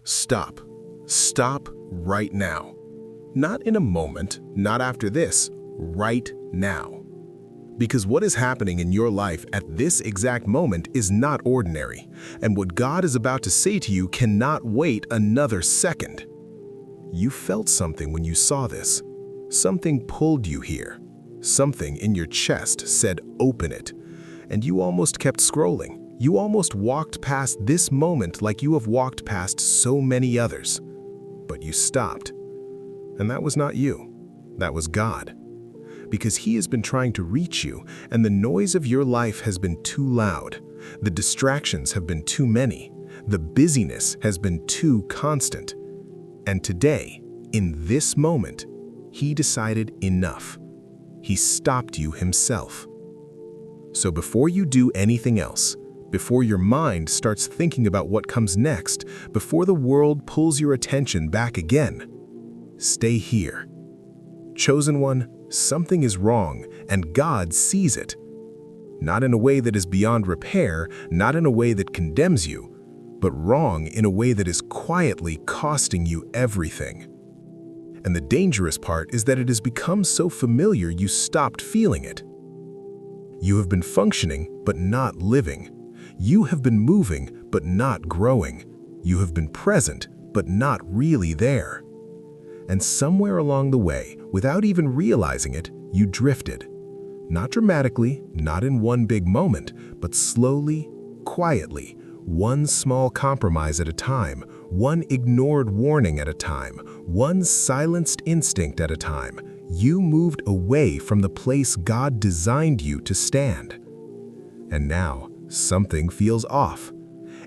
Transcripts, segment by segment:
Stop. Stop right now. Not in a moment, not after this, right now. Because what is happening in your life at this exact moment is not ordinary, and what God is about to say to you cannot wait another second. You felt something when you saw this. Something pulled you here. Something in your chest said, "Open it." And you almost kept scrolling. You almost walked past this moment like you have walked past so many others. But you stopped. And that was not you. That was God. Because He has been trying to reach you, and the noise of your life has been too loud. The distractions have been too many. The busyness has been too constant. And today, in this moment, He decided enough. He stopped you Himself. So before you do anything else, before your mind starts thinking about what comes next, before the world pulls your attention back again, stay here. Chosen one, something is wrong, and God sees it. Not in a way that is beyond repair, not in a way that condemns you, but wrong in a way that is quietly costing you everything. And the dangerous part is that it has become so familiar you stopped feeling it. You have been functioning, but not living. You have been moving, but not growing. You have been present, but not really there. And somewhere along the way, without even realizing it, you drifted. Not dramatically, not in one big moment, but slowly, quietly, one small compromise at a time, one ignored warning at a time, one silenced instinct at a time. You moved away from the place God designed you to stand. And now, something feels off.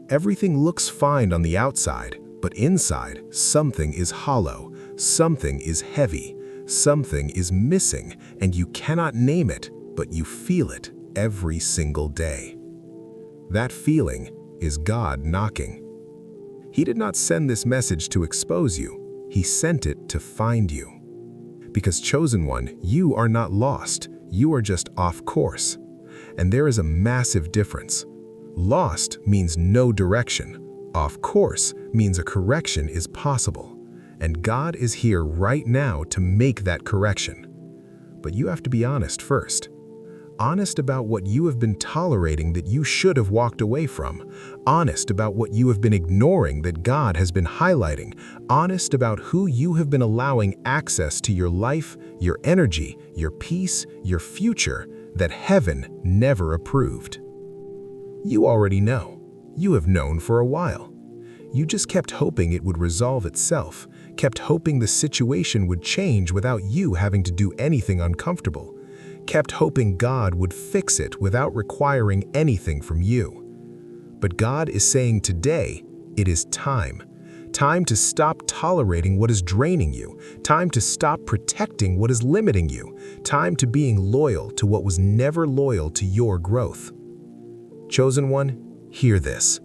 Everything looks fine on the outside, but inside, something is hollow, something is heavy, something is missing, and you cannot name it, but you feel it every single day. That feeling is God knocking. He did not send this message to expose you. He sent it to find you. Because chosen one, you are not lost. You are just off course. And there is a massive difference. Lost means no direction. Off course means a correction is possible. And God is here right now to make that correction. But you have to be honest first. Honest about what you have been tolerating that you should have walked away from. Honest about what you have been ignoring that God has been highlighting. Honest about who you have been allowing access to your life, your energy, your peace, your future that heaven never approved. You already know. You have known for a while. You just kept hoping it would resolve itself, kept hoping the situation would change without you having to do anything uncomfortable. Kept hoping God would fix it without requiring anything from you. But God is saying today, it is time. Time to stop tolerating what is draining you. Time to stop protecting what is limiting you. Time to being loyal to what was never loyal to your growth. Chosen one, hear this.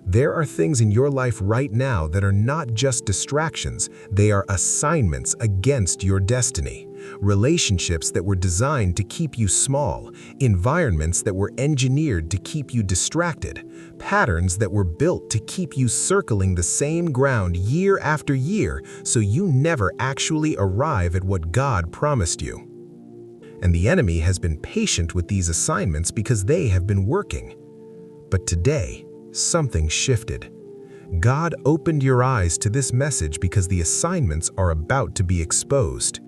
There are things in your life right now that are not just distractions, they are assignments against your destiny. Relationships that were designed to keep you small, environments that were engineered to keep you distracted, patterns that were built to keep you circling the same ground year after year so you never actually arrive at what God promised you. And the enemy has been patient with these assignments because they have been working. But today, something shifted. God opened your eyes to this message because the assignments are about to be exposed.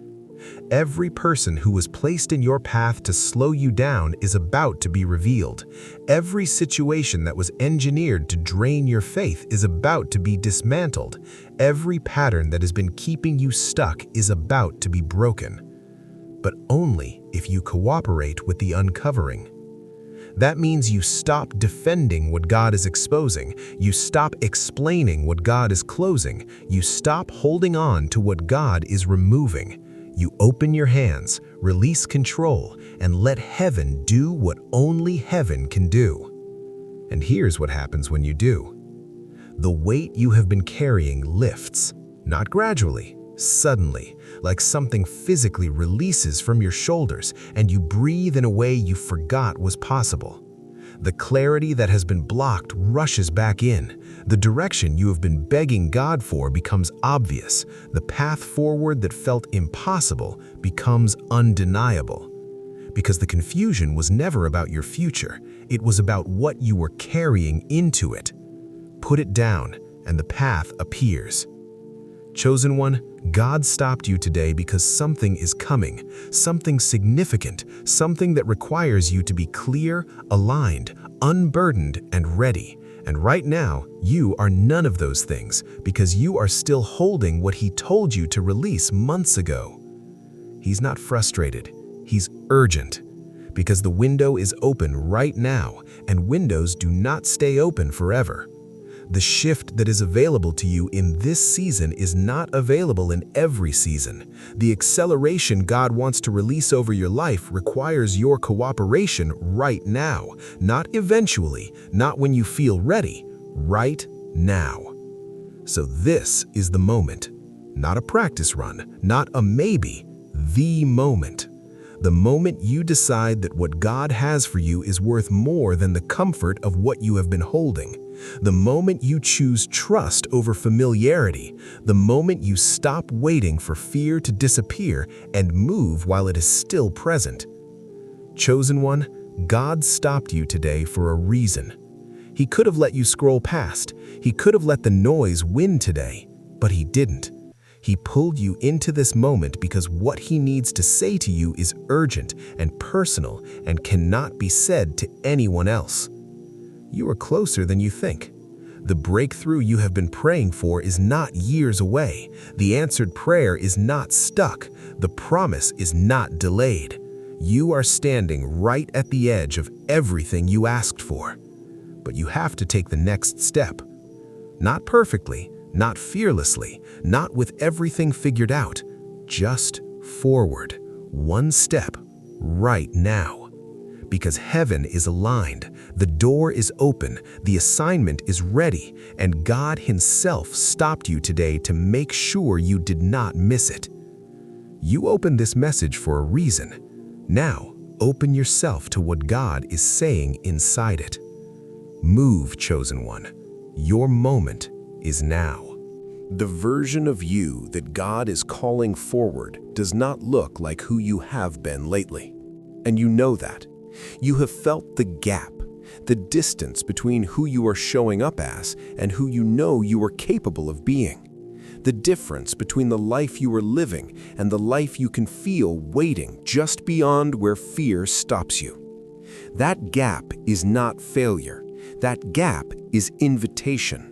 Every person who was placed in your path to slow you down is about to be revealed. Every situation that was engineered to drain your faith is about to be dismantled. Every pattern that has been keeping you stuck is about to be broken. But only if you cooperate with the uncovering. That means you stop defending what God is exposing. You stop explaining what God is closing. You stop holding on to what God is removing. You open your hands, release control, and let heaven do what only heaven can do. And here's what happens when you do. The weight you have been carrying lifts, not gradually, suddenly, like something physically releases from your shoulders and you breathe in a way you forgot was possible. The clarity that has been blocked rushes back in. The direction you have been begging God for becomes obvious. The path forward that felt impossible becomes undeniable. Because the confusion was never about your future, it was about what you were carrying into it. Put it down, and the path appears. Chosen one, God stopped you today because something is coming, something significant, something that requires you to be clear, aligned, unburdened, and ready. And right now, you are none of those things because you are still holding what He told you to release months ago. He's not frustrated. He's urgent, because the window is open right now, and windows do not stay open forever. The shift that is available to you in this season is not available in every season. The acceleration God wants to release over your life requires your cooperation right now, not eventually, not when you feel ready, right now. So this is the moment, not a practice run, not a maybe, the moment. The moment you decide that what God has for you is worth more than the comfort of what you have been holding. The moment you choose trust over familiarity. The moment you stop waiting for fear to disappear and move while it is still present. Chosen one, God stopped you today for a reason. He could have let you scroll past. He could have let the noise win today, but He didn't. He pulled you into this moment because what He needs to say to you is urgent and personal and cannot be said to anyone else. You are closer than you think. The breakthrough you have been praying for is not years away. The answered prayer is not stuck. The promise is not delayed. You are standing right at the edge of everything you asked for. But you have to take the next step. Not perfectly, not fearlessly, not with everything figured out, just forward, one step, right now. Because heaven is aligned, the door is open, the assignment is ready, and God Himself stopped you today to make sure you did not miss it. You opened this message for a reason. Now, open yourself to what God is saying inside it. Move, chosen one. Your moment is now. The version of you that God is calling forward does not look like who you have been lately. And you know that. You have felt the gap, the distance between who you are showing up as and who you know you are capable of being. The difference between the life you are living and the life you can feel waiting just beyond where fear stops you. That gap is not failure. That gap is invitation.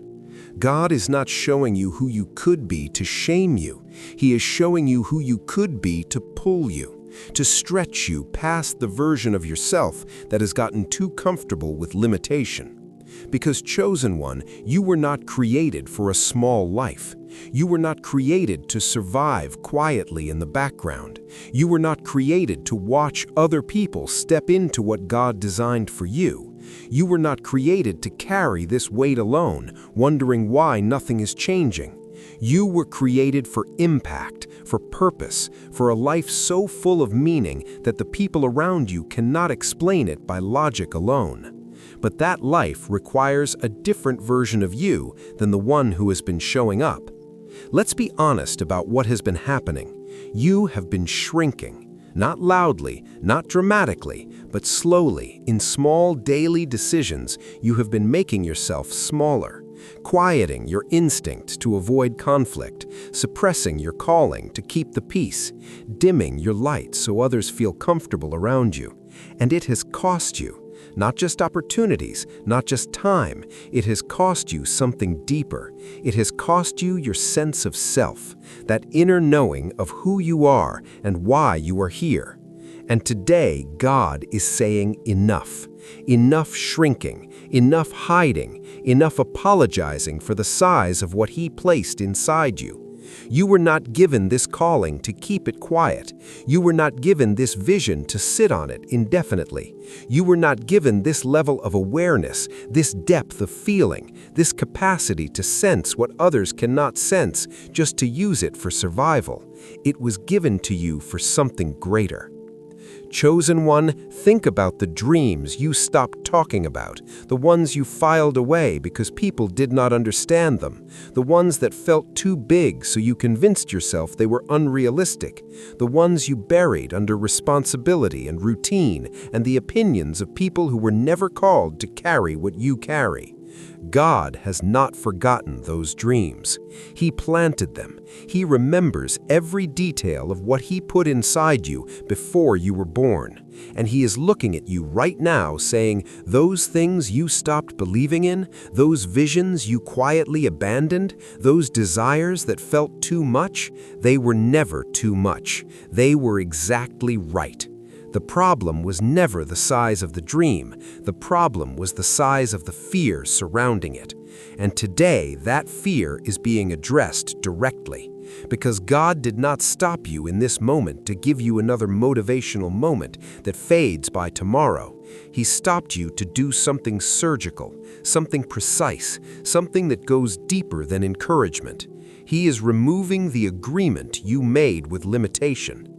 God is not showing you who you could be to shame you. He is showing you who you could be to pull you, to stretch you past the version of yourself that has gotten too comfortable with limitation. Because, chosen one, you were not created for a small life. You were not created to survive quietly in the background. You were not created to watch other people step into what God designed for you. You were not created to carry this weight alone, wondering why nothing is changing. You were created for impact, for purpose, for a life so full of meaning that the people around you cannot explain it by logic alone. But that life requires a different version of you than the one who has been showing up. Let's be honest about what has been happening. You have been shrinking. Not loudly, not dramatically, but slowly, in small daily decisions, you have been making yourself smaller, quieting your instinct to avoid conflict, suppressing your calling to keep the peace, dimming your light so others feel comfortable around you. And it has cost you. Not just opportunities, not just time. It has cost you something deeper. It has cost you your sense of self, that inner knowing of who you are and why you are here. And today, God is saying enough. Enough shrinking, enough hiding, enough apologizing for the size of what He placed inside you. You were not given this calling to keep it quiet. You were not given this vision to sit on it indefinitely. You were not given this level of awareness, this depth of feeling, this capacity to sense what others cannot sense, just to use it for survival. It was given to you for something greater. Chosen one, think about the dreams you stopped talking about, the ones you filed away because people did not understand them, the ones that felt too big so you convinced yourself they were unrealistic, the ones you buried under responsibility and routine and the opinions of people who were never called to carry what you carry. God has not forgotten those dreams. He planted them. He remembers every detail of what He put inside you before you were born. And He is looking at you right now saying, those things you stopped believing in, those visions you quietly abandoned, those desires that felt too much, they were never too much. They were exactly right. The problem was never the size of the dream. The problem was the size of the fear surrounding it. And today, that fear is being addressed directly. Because God did not stop you in this moment to give you another motivational moment that fades by tomorrow. He stopped you to do something surgical, something precise, something that goes deeper than encouragement. He is removing the agreement you made with limitation.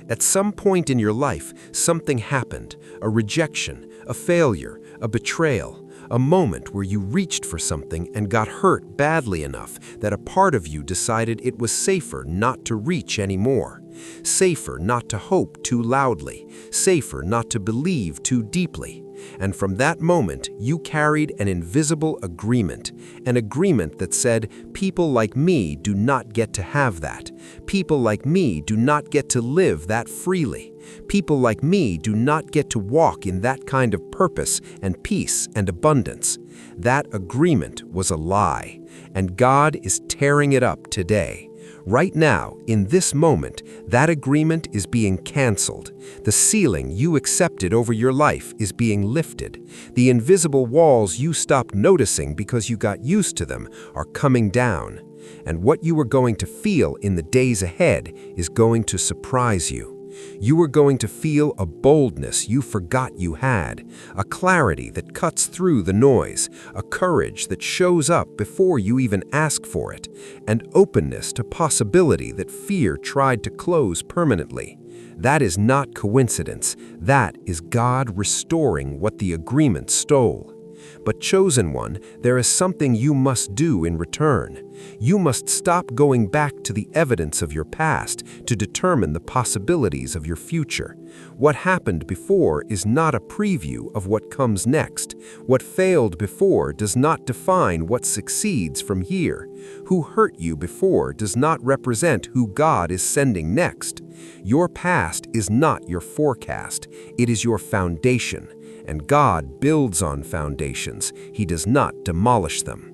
At some point in your life, something happened, a rejection, a failure, a betrayal, a moment where you reached for something and got hurt badly enough that a part of you decided it was safer not to reach anymore, safer not to hope too loudly, safer not to believe too deeply. And from that moment, you carried an invisible agreement, an agreement that said, people like me do not get to have that. People like me do not get to live that freely. People like me do not get to walk in that kind of purpose and peace and abundance. That agreement was a lie, and God is tearing it up today. Right now, in this moment, that agreement is being canceled. The ceiling you accepted over your life is being lifted. The invisible walls you stopped noticing because you got used to them are coming down. And what you are going to feel in the days ahead is going to surprise you. You are going to feel a boldness you forgot you had, a clarity that cuts through the noise, a courage that shows up before you even ask for it, and openness to possibility that fear tried to close permanently. That is not coincidence. That is God restoring what the agreement stole. But chosen one, there is something you must do in return. You must stop going back to the evidence of your past to determine the possibilities of your future. What happened before is not a preview of what comes next. What failed before does not define what succeeds from here. Who hurt you before does not represent who God is sending next. Your past is not your forecast. It is your foundation. And God builds on foundations. He does not demolish them.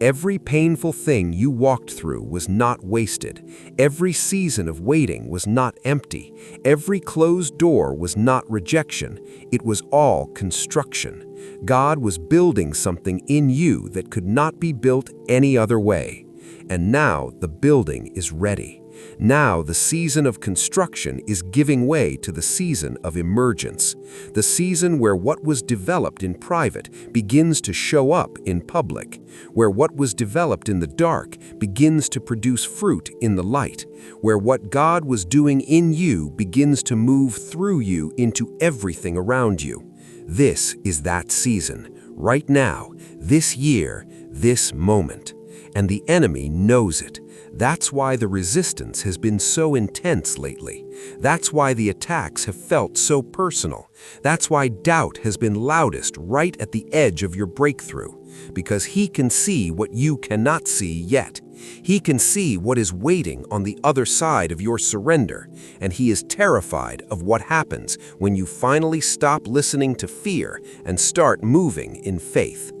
Every painful thing you walked through was not wasted. Every season of waiting was not empty. Every closed door was not rejection. It was all construction. God was building something in you that could not be built any other way. And now the building is ready. Now the season of construction is giving way to the season of emergence, the season where what was developed in private begins to show up in public, where what was developed in the dark begins to produce fruit in the light, where what God was doing in you begins to move through you into everything around you. This is that season, right now, this year, this moment. And the enemy knows it. That's why the resistance has been so intense lately. That's why the attacks have felt so personal. That's why doubt has been loudest right at the edge of your breakthrough. Because he can see what you cannot see yet. He can see what is waiting on the other side of your surrender, and he is terrified of what happens when you finally stop listening to fear and start moving in faith.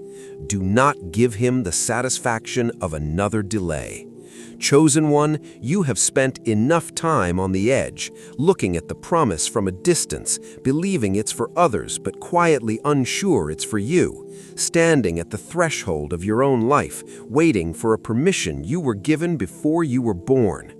Do not give him the satisfaction of another delay. Chosen one, you have spent enough time on the edge, looking at the promise from a distance, believing it's for others but quietly unsure it's for you, standing at the threshold of your own life, waiting for a permission you were given before you were born.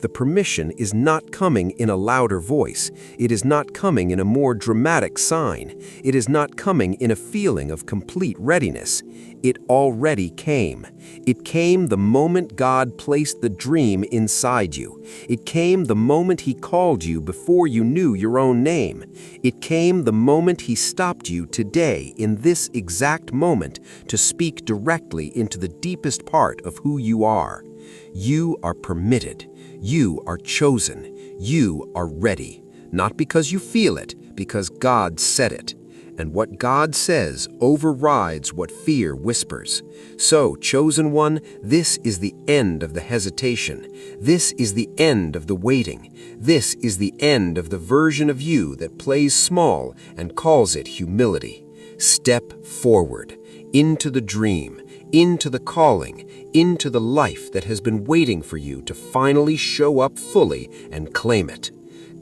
The permission is not coming in a louder voice. It is not coming in a more dramatic sign. It is not coming in a feeling of complete readiness. It already came. It came the moment God placed the dream inside you. It came the moment He called you before you knew your own name. It came the moment He stopped you today, in this exact moment, to speak directly into the deepest part of who you are. You are permitted. You are chosen. You are ready. Not because you feel it, because God said it. And what God says overrides what fear whispers. So, chosen one, this is the end of the hesitation. This is the end of the waiting. This is the end of the version of you that plays small and calls it humility. Step forward, into the dream, into the calling, into the life that has been waiting for you to finally show up fully and claim it.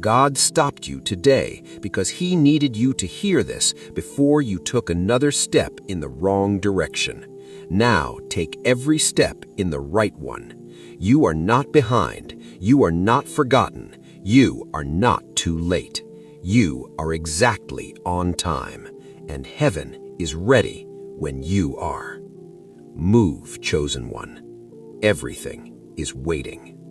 God stopped you today because He needed you to hear this before you took another step in the wrong direction. Now take every step in the right one. You are not behind. You are not forgotten. You are not too late. You are exactly on time, and heaven is ready when you are. Move, chosen one. Everything is waiting.